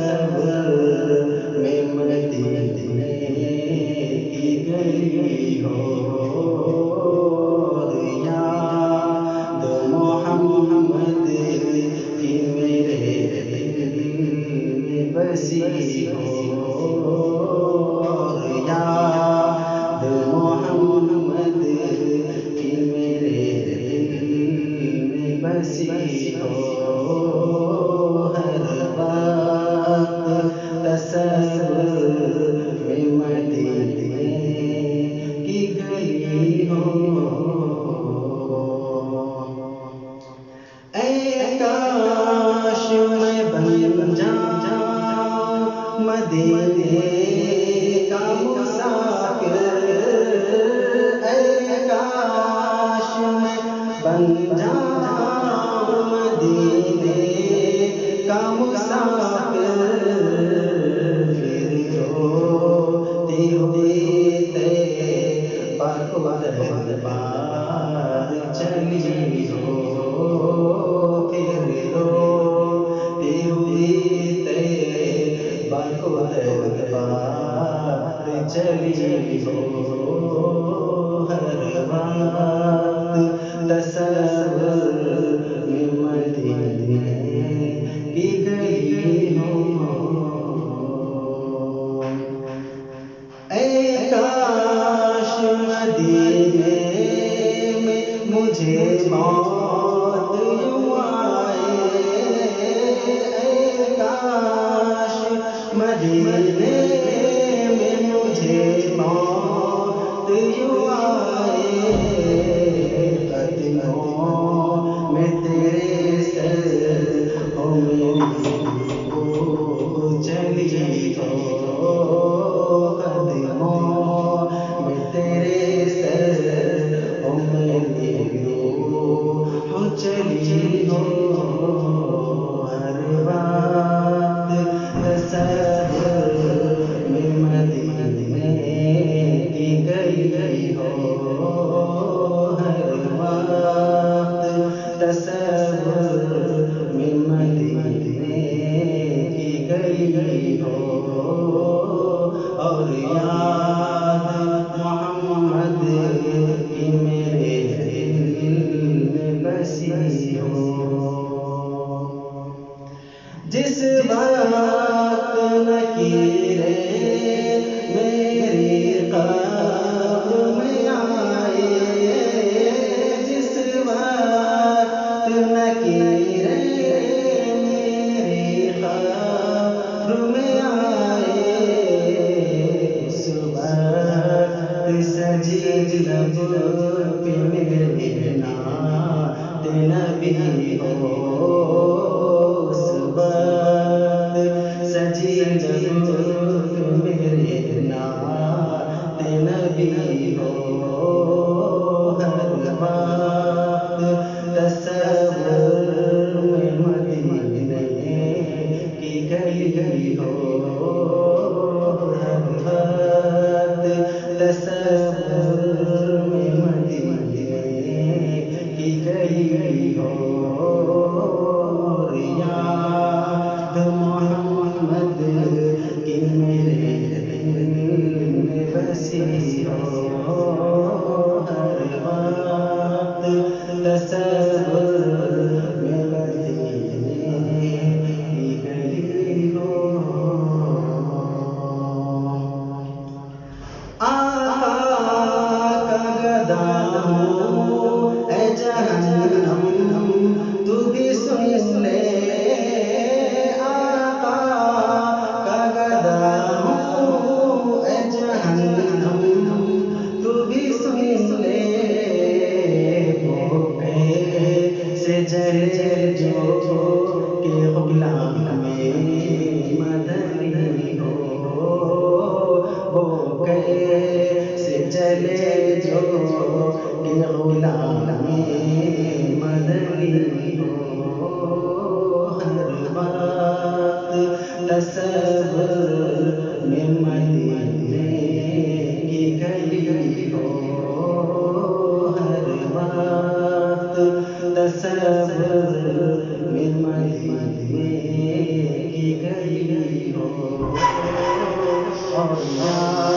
تصور میں مدینے کی گلی ہو، یاد محمد کی میرے دل میں بسی ہو، یاد محمد کی میرے دل میں بسی ہو، ہر وقت تصور میں مدینے کی گلی ہو۔ اے کاش میں بن جاؤں مدینے کا مسافر، اے کاش میں بن جاؤں مدینے کا مسافر، پھر روتی ہوئی طیبہ کو دربار چلی ہو، پھر روتی ہوئی طیبہ کو دربار چلی ہو، ہر وقت تصور میں مدینے کی گلی ہو۔ اے کاش مدینے میں مجھے موت یوں آئے، اے کاش مدینے میں مجھے موت یوں آئے، قدموں میں تیرے سروں میں روح چلی ہو، قدموں میں تیرے سروں میں روح چلی ہو، ہر وقت تصور میں مدینے کی گلی ہو، ہر وقت تصور میں مدینے کی گلی ہو، اور یاد محمد کی میرے دل میں بسی ہو۔ جس وقت لکیریں میری قبر میں آئے، جس وقت لکیریں میری قبر میں آئے، اس وقت سجد لب پہ میرے نعت نبی ہو، اس وقت سجد لب پہ میرے نعت نبی ہو، ہر وقت تصور میں مدینے کی گلی ہو، ہر وقت تصور میں مدینے کی گلی ہو، یاد محمد کی میرے دل میں بسی ہو، ہر وقت تصور میں مدینے کی گلی ہو۔ آقا کا گدا ہوں اے جہنم تو بھی سن لے، آقا کا گدا ہوں اے جہنم تو بھی سن لے، وہ کیسے جلے جو کہ غلام میں مدنی ہو، وہ کیسے چلے جو کہ غلام مدنی ہو، ہر وقت تصور میں مدینے کی گلی ہو، ہر وقت تصور میں مدینے کی گئی ہو اور